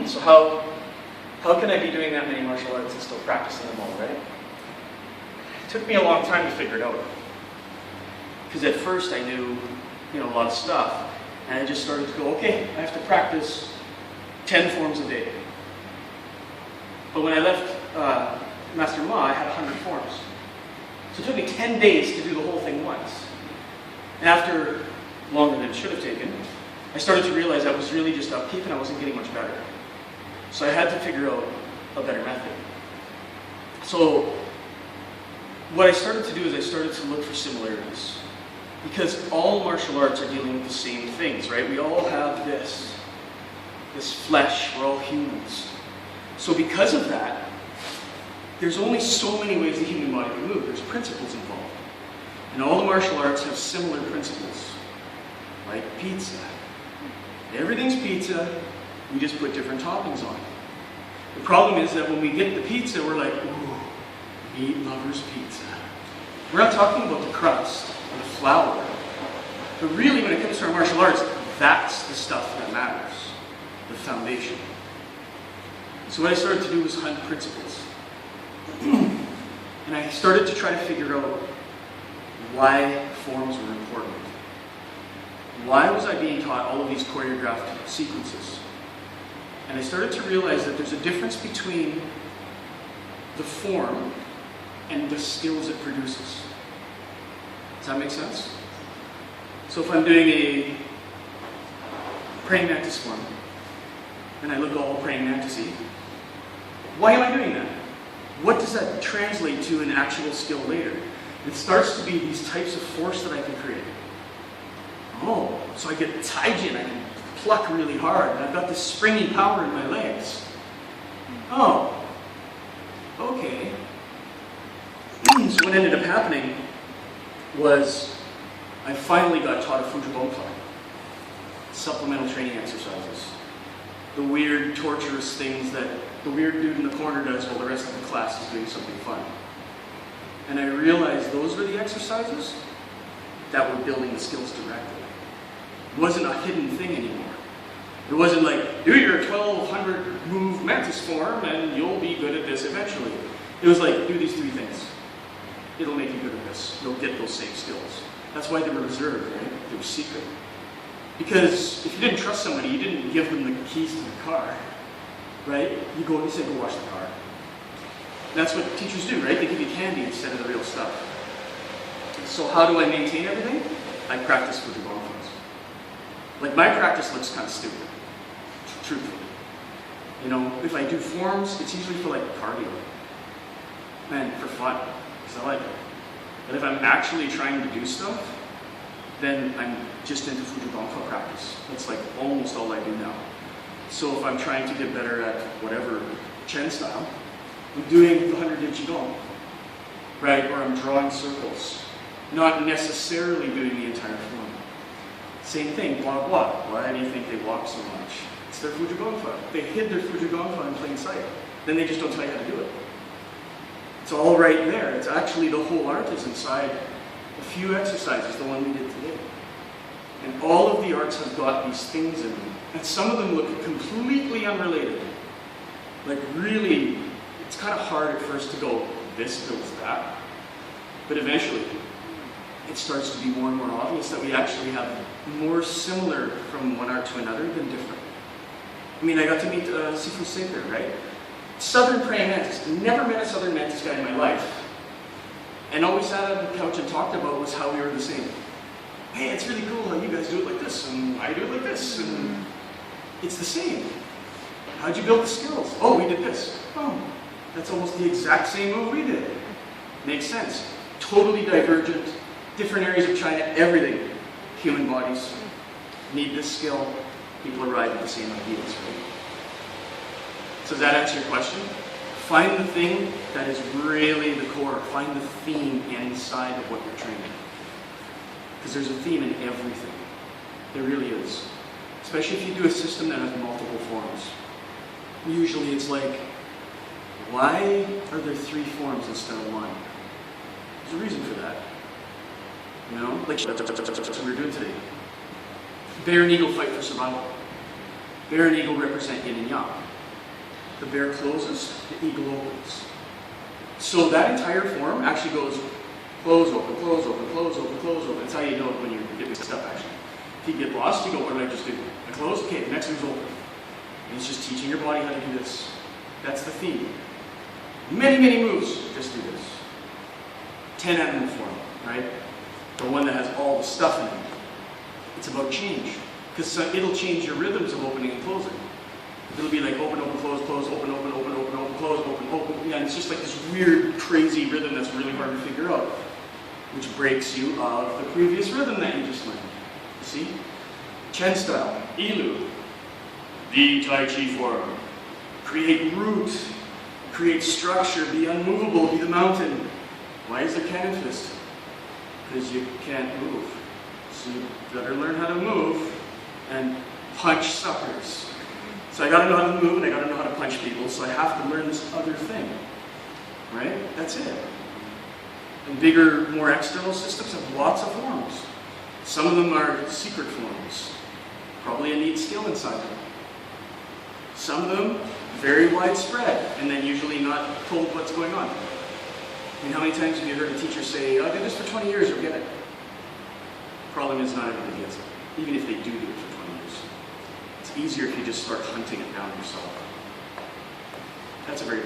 So how can I be doing that many martial arts and still practicing them all, right? It took me a long time to figure it out. Because at first I knew, a lot of stuff. And I just started to go, okay, I have to practice 10 forms a day. But when I left Master Ma, I had 100 forms. So it took me 10 days to do the whole thing once. And after longer than it should have taken, I started to realize I was really just upkeep and I wasn't getting much better. So I had to figure out a better method. So what I started to do is I started to look for similarities. Because all martial arts are dealing with the same things, right? We all have this flesh, we're all humans. So because of that, there's only so many ways the human body can move. There's principles involved. And all the martial arts have similar principles. Like pizza. Everything's pizza, we just put different toppings on it. The problem is that when we get the pizza, we're like, ooh, meat lovers pizza. We're not talking about the crust or the flour. But really, when it comes to our martial arts, that's the stuff that matters. The foundation. So what I started to do was hunt principles. And I started to try to figure out why forms were important. Why was I being taught all of these choreographed sequences? And I started to realize that there's a difference between the form and the skills it produces. Does that make sense? So if I'm doing a praying mantis form, and I look all praying mantis-y, why am I doing that? What does that translate to in actual skill later? It starts to be these types of force that I can create. Oh, so I get taijin, I can pluck really hard, and I've got this springy power in my legs. Oh, okay. So what ended up happening was I finally got taught a Fujibonfa, supplemental training exercises. The weird, torturous things that the weird dude in the corner does while the rest of the class is doing something fun. And I realized those were the exercises that were building the skills directly. It wasn't a hidden thing anymore. It wasn't like, do your 1200 move mantis form and you'll be good at this eventually. It was like, do these 3 things. It'll make you good at this. You'll get those same skills. That's why they were reserved, right? They were secret. Because if you didn't trust somebody, you didn't give them the keys to the car, right? You go and you say, go wash the car. And that's what teachers do, right? They give you candy instead of the real stuff. So how do I maintain everything? I practice Fujibonfas. Like my practice looks kind of stupid, truthfully. If I do forms, it's usually for like cardio. And for fun, because I like it. But if I'm actually trying to do stuff, then I'm just into Fujibonfa practice. That's like almost all I do now. So if I'm trying to get better at whatever Chen style, I'm doing the 100 Qigong, right? Or I'm drawing circles, not necessarily doing the entire form. Same thing, walk. Why do you think they walk so much? It's their Fujibonfa. They hid their Fujibonfa in plain sight. Then they just don't tell you how to do it. It's all right there. It's actually the whole art is inside a few exercises, the one we did today. And all of the arts have got these things in them. And some of them look completely unrelated. Like really, it's kind of hard at first to go, this builds that. But eventually, it starts to be more and more obvious that we actually have more similar from one art to another than different. I mean, I got to meet Sifu Seper, right? Southern praying mantis. Never met a Southern mantis guy in my life. And all we sat on the couch and talked about was how we were the same. Hey, it's really cool how you guys do it like this, and I do it like this, and it's the same. How'd you build the skills? Oh, we did this. Oh, that's almost the exact same move we did. Makes sense. Totally divergent, different areas of China, everything. Human bodies need this skill. People arrive at the same ideas, right? So does that answer your question? Find the thing that is really the core. Find the theme inside of what you're training. Because there's a theme in everything. There really is. Especially if you do a system that has multiple forms. Usually it's like, why are there 3 forms instead of 1? There's a reason for that. Like that's what we were doing today. Bear and eagle fight for survival. Bear and eagle represent yin and yang. the bear closes, the eagle opens. So that entire form actually goes close, open, close, open, close, open, close, open. That's how you know it when you get mixed up, actually. If you get lost, you go, what did I just do? I closed, okay, the next one's open. And it's just teaching your body how to do this. That's the theme. Many, many moves, just do this. 10 animal form, right? The one that has all the stuff in it. It's about change. Because it'll change your rhythms of opening and closing. It'll be like open, open, close, close, open, open, open, open, open, close, open, open. And it's just like this weird, crazy rhythm that's really hard to figure out. Which breaks you of the previous rhythm that you just learned. See? Chen style, Ilu. The Tai Chi form. Create root. Create structure. Be unmovable. Be the mountain. Why is there cannon fist? Because you can't move. So you better learn how to move and punch suckers. So I gotta know how to move and I gotta know how to punch people, so I have to learn this other thing. Right? That's it. And bigger, more external systems have lots of forms. Some of them are secret forms. Probably a neat skill inside them. Some of them, very widespread, and then usually not told what's going on. I mean, how many times have you heard a teacher say, I did this for 20 years, you'll get it? Problem is, not everybody gets it, even if they do it for 20 years. It's easier if you just start hunting it down yourself. That's a very long